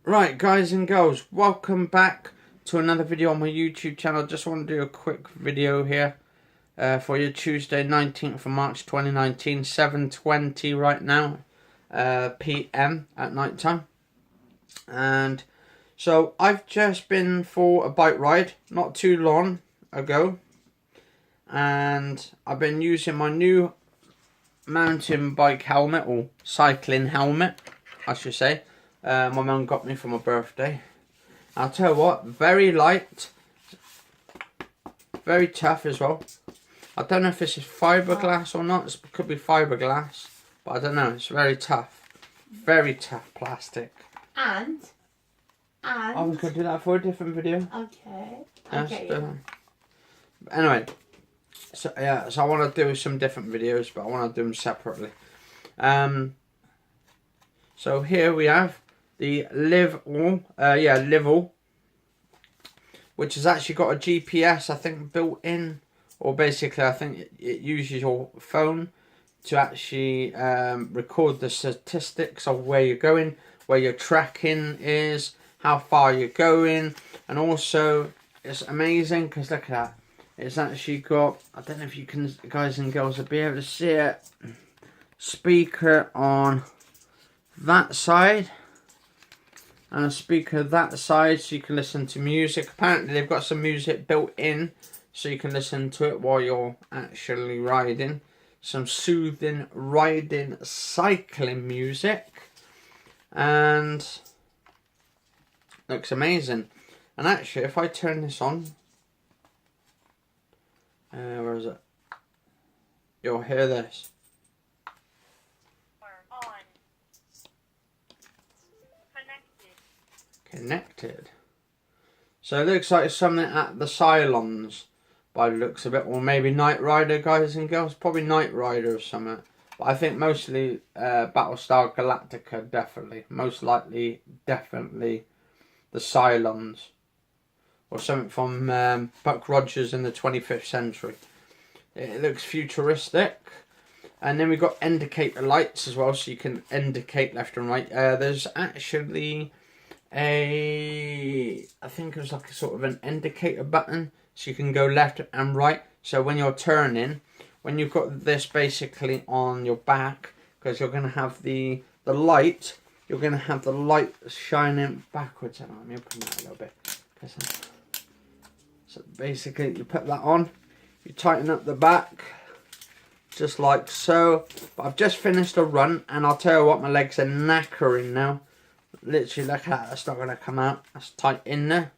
Right, guys and girls, welcome back to another video on my YouTube channel. Just want to do a quick video here for you. Tuesday 19th of March 2019, 7:20 right now PM at night time. And so I've just been for a bike ride not too long ago, and I've been using my new mountain bike helmet, or cycling helmet I should say. My mum got me for my birthday. I'll tell you what, very light, very tough as well. I don't know if this is fiberglass or not. It could be fiberglass, but I don't know. It's very tough plastic. And I was going to do that for a different video. Okay. Yes, Okay. but anyway, so yeah, so I want to do some different videos, but I want to do them separately. So here we have the Livall, which has actually got a GPS, I think, built in, or basically I think it uses your phone to actually record the statistics of where you're going, where your tracking is, how far you're going, and also it's amazing because look at that. It's actually got, I don't know if you can, guys and girls, will be able to see it, speaker on that side and a speaker that side, so you can listen to music. Apparently they've got some music built in so you can listen to it while you're actually riding. Some soothing riding cycling music, and looks amazing. And actually if I turn this on, where is it? You'll hear this. Connected. So it looks like something at the Cylons by the looks of it, or maybe Knight Rider, guys and girls. Probably Knight Rider or something. But I think mostly Battlestar Galactica, definitely. Most likely, definitely the Cylons. Or something from Buck Rogers in the 25th century. It looks futuristic. And then we've got indicator lights as well, so you can indicate left and right. There's actually I think it was like a sort of an indicator button, so you can go left and right. So when you're turning, when you've got this basically on your back, because you're going to have the light, you're going to have the light shining backwards. Let me open that a little bit. So basically you put that on, you tighten up the back just like so. But I've just finished a run, and I'll tell you what, my legs are knackering now. Literally, look at that. That's not going to come out. That's tight in there.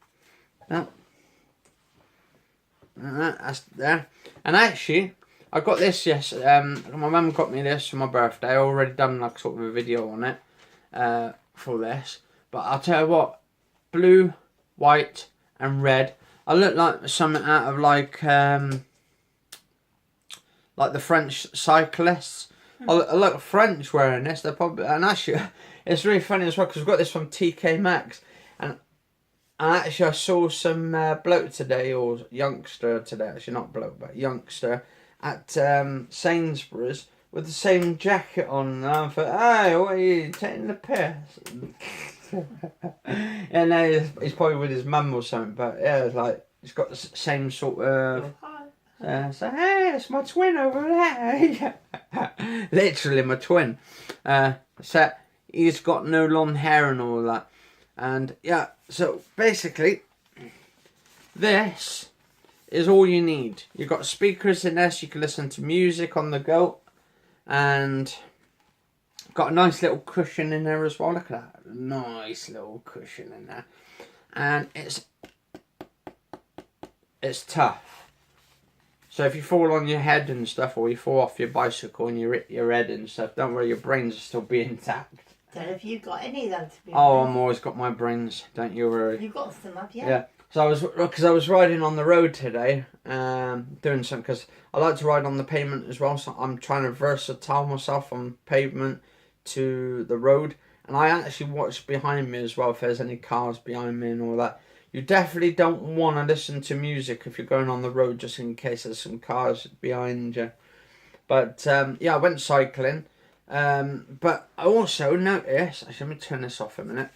That's there. And actually, I got this. Yes, my mum got me this for my birthday. I already done like sort of a video on it for this. But I'll tell you what, blue, white, and red. I look like something out of like the French cyclists. I look French wearing this. They're probably, and actually, it's really funny as well because we've got this from TK Maxx, and actually I saw some bloke today, or youngster today, actually not bloke but youngster, at Sainsbury's with the same jacket on, and I thought, hey, what are you taking the piss? And no, he's probably with his mum or something, but yeah, it's like he's got the same sort of. So hey, it's my twin over there. Literally my twin. So he's got no long hair and all that. And yeah, so basically this is all you need. You've got speakers in there so you can listen to music on the go, and got a nice little cushion in there as well. Look at that, nice little cushion in there. And it's tough. So if you fall on your head and stuff, or you fall off your bicycle and you rip your head and stuff, don't worry, your brains will still be intact. Don't know if you've got any of them to be honest. I've always got my brains, don't you worry. You've got some, have you? Yeah. So I was riding on the road today, doing something, because I like to ride on the pavement as well, so I'm trying to versatile myself from pavement to the road. And I actually watch behind me as well if there's any cars behind me and all that. You definitely don't want to listen to music if you're going on the road, just in case there's some cars behind you. But yeah, I went cycling. But I also noticed, actually let me turn this off a minute.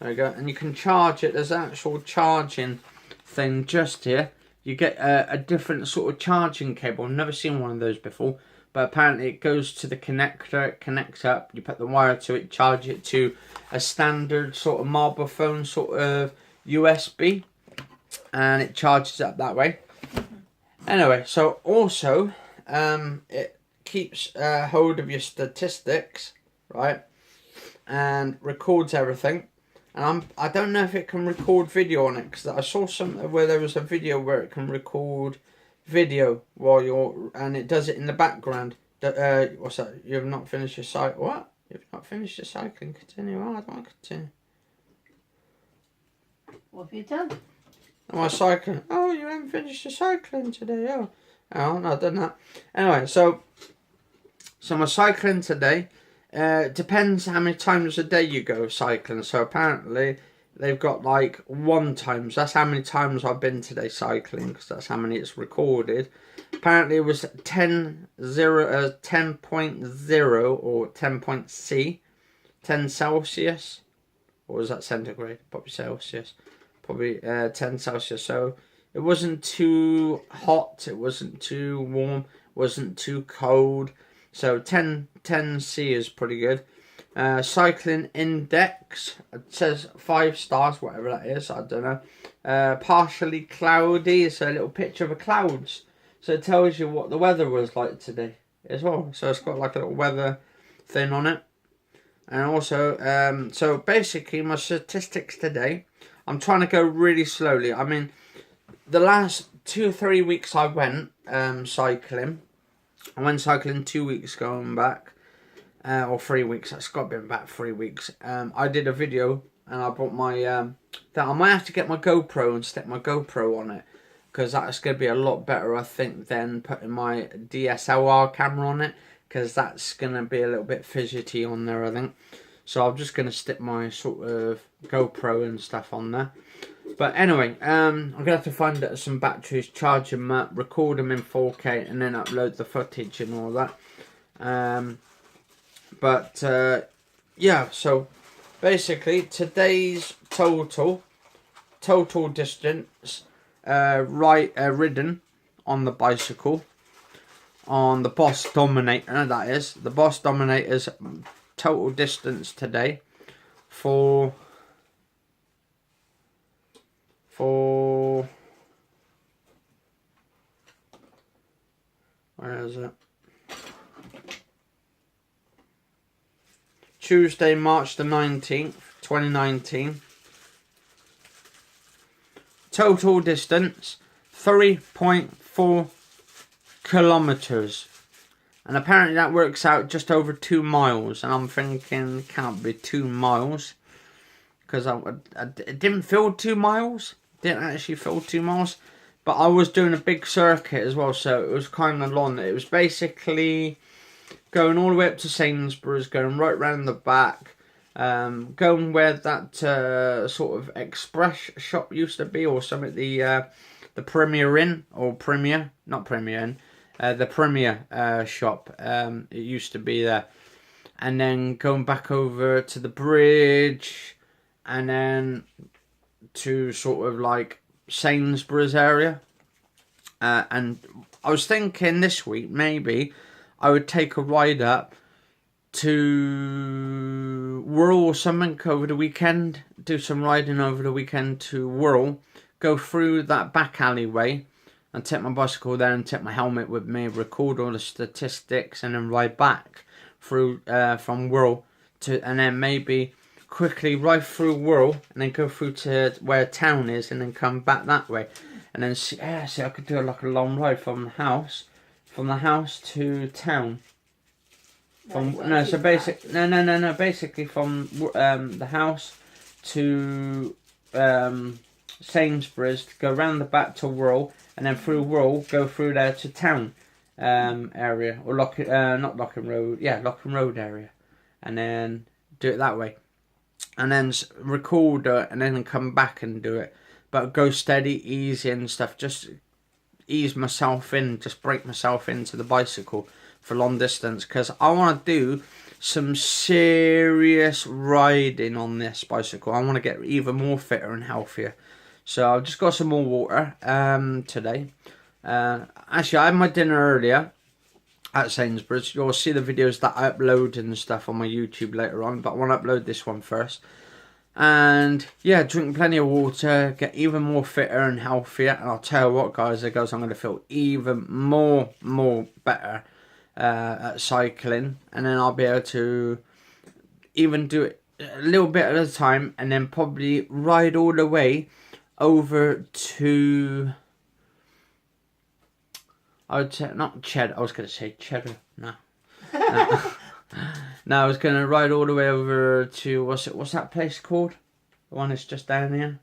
There you go. And you can charge it. There's an actual charging thing just here. You get a different sort of charging cable. I've never seen one of those before. But apparently it goes to the connector. It connects up. You put the wire to it. Charge it to a standard sort of mobile phone sort of USB. And it charges up that way. Anyway, so also it keeps hold of your statistics, right? And records everything. And I don't know if it can record video on it, because I saw something where there was a video where it can record video while you're, and it does it in the background. What's that? You have not finished your cycle. What? You've not finished your cycling. Continue. Oh, I don't want to continue. What have you done? Am I cycling? Oh, you haven't finished your cycling today. Oh, no, I've done that. Anyway, so my cycling today. Depends how many times a day you go cycling. So apparently they've got like 1 times. That's how many times I've been today cycling, because that's how many it's recorded. Apparently it was 10.0 or 10.C, 10 Celsius. Or was that centigrade? Probably Celsius. Probably 10 Celsius. So it wasn't too hot. It wasn't too warm. Wasn't too cold. So 10C is pretty good. Cycling index, it says 5 stars, whatever that is, I don't know. Partially cloudy, it's a little picture of the clouds. So it tells you what the weather was like today as well. So it's got like a little weather thing on it. And also, so basically my statistics today, I'm trying to go really slowly. I mean, the last 2 or 3 weeks I went cycling. I went cycling 2 weeks ago and back, or 3 weeks. It's got to be about 3 weeks. I did a video and I brought my. That I might have to get my GoPro and stick my GoPro on it, because that's going to be a lot better, I think, than putting my DSLR camera on it, because that's going to be a little bit fidgety on there, I think. So I'm just going to stick my sort of GoPro and stuff on there. But anyway, I'm going to have to find some batteries, charge them up, record them in 4K, and then upload the footage and all that. Yeah, so basically today's total distance ridden on the bicycle, on the Boss Dominator, that is. The Boss Dominator's total distance today for where is it? Tuesday, March the 19th, 2019. Total distance 3.4 kilometers. And apparently that works out just over 2 miles. And I'm thinking, can't be 2 miles. Because it didn't feel 2 miles. Didn't actually feel 2 miles. But I was doing a big circuit as well. So it was kind of long. It was basically going all the way up to Sainsbury's. Going right round the back. Going where that sort of express shop used to be. Or something. The Premier Inn. Or Premier. Not Premier Inn. The Premier shop. It used to be there. And then going back over to the bridge. And then to sort of like Sainsbury's area. And I was thinking this week maybe I would take a ride up to Wirral or something over the weekend. Do some riding over the weekend to Wirral. Go through that back alleyway and take my bicycle there and take my helmet with me. Record all the statistics and then ride back through from Wirral to, and then maybe quickly ride through Wirral and then go through to where town is and then come back that way. And then see I could do like a long ride from the house to town. Basically from the house to Sainsbury's, to go round the back to Wirral, and then through Wirral go through there to town area, or Locking Road area, and then do it that way, and then record it and then come back and do it, but go steady, easy and stuff, just ease myself in, just break myself into the bicycle for long distance, because I want to do some serious riding on this bicycle. I want to get even more fitter and healthier. So I've just got some more water today. Actually, I had my dinner earlier at Sainsbury's. You'll see the videos that I upload and stuff on my YouTube later on, but I want to upload this one first. And yeah, drink plenty of water, get even more fitter and healthier. And I'll tell you what, guys and girls, I'm going to feel even more better at cycling. And then I'll be able to even do it a little bit at a time, and then probably ride all the way over to, I would say, not cheddar, I was going to say cheddar, no. No, I was going to ride all the way over to, what's that place called? The one that's just down here?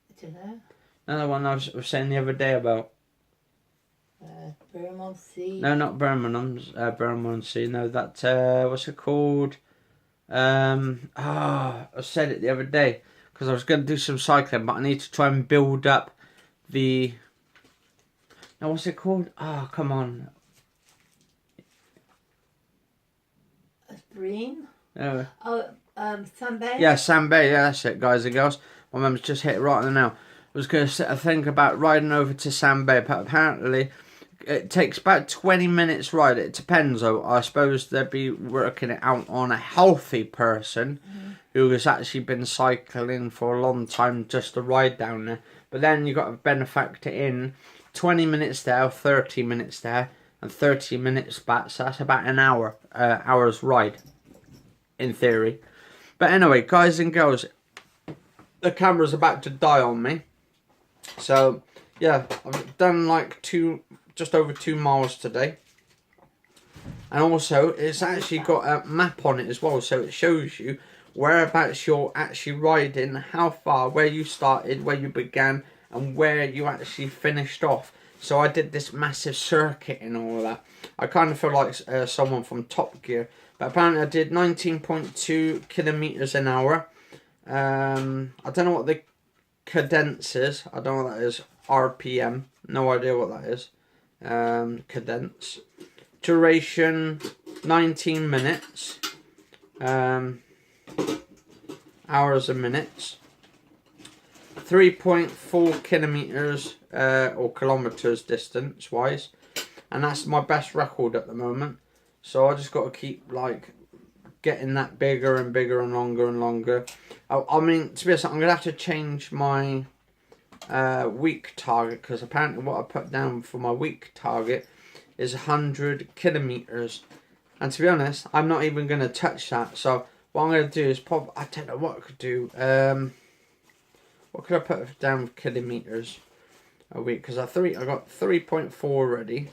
I don't know. Another one I was saying the other day about. Bermondsey. No, not Bermondsey. No, that, what's it called? I said it the other day because I was going to do some cycling, but I need to try and build up the. Now, what's it called? Oh, come on. Green. Oh, Sunday. yeah, Sambay. Yeah, that's it, guys and girls. My mum's just hit it right on the nail. I was going to think about riding over to Sambay, but apparently it takes about 20 minutes ride. It depends, though. I suppose they'd be working it out on a healthy person who has actually been cycling for a long time just to ride down there. But then you've got to benefit in 20 minutes there, 30 minutes there, and 30 minutes back. So that's about an hour's ride, in theory. But anyway, guys and girls, the camera's about to die on me. So, yeah, I've done like just over 2 miles today. And also, it's actually got a map on it as well. So it shows you whereabouts you're actually riding, how far, where you started, where you began, and where you actually finished off. So I did this massive circuit and all of that. I kind of feel like someone from Top Gear. But apparently I did 19.2 kilometers an hour. I don't know what the cadence is. I don't know what that is. RPM. No idea what that is. Cadence. Duration 19 minutes. Hours and minutes. 3.4 kilometers or kilometers distance wise, and that's my best record at the moment. So I just got to keep like getting that bigger and bigger and longer and longer. I mean, to be honest, I'm gonna have to change my week target, because apparently what I put down for my week target is 100 kilometers, and to be honest, I'm not even gonna touch that. So what I'm gonna do is I don't know what I could do. What could I put down for kilometers a week? Because I got 3.4 already.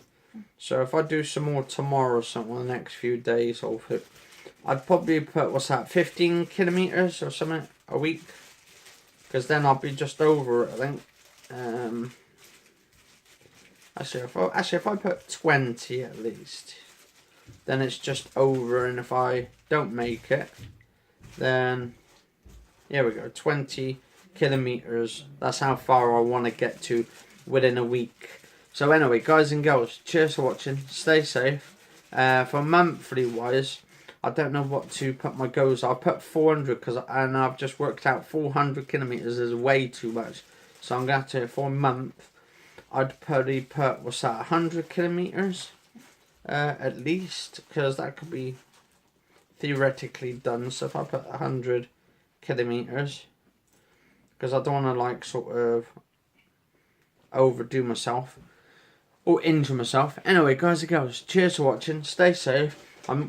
So if I do some more tomorrow or something in the next few days, I'd probably put, 15 kilometers or something a week. Because then I'll be just over it, I think. Actually, if I put 20 at least, then it's just over. And if I don't make it, then here we go, 20 kilometers. That's how far I want to get to within a week. So anyway, guys and girls, cheers for watching. Stay safe. For monthly wise, I don't know what to put my goals. I'll put 400 and I've just worked out 400 kilometers is way too much. So I'm going to have to, for a month, I'd probably put, 100 kilometers at least, because that could be theoretically done. So if I put 100 kilometers, because I don't want to like sort of overdo myself or injure myself. Anyway, guys and girls, cheers for watching. Stay safe.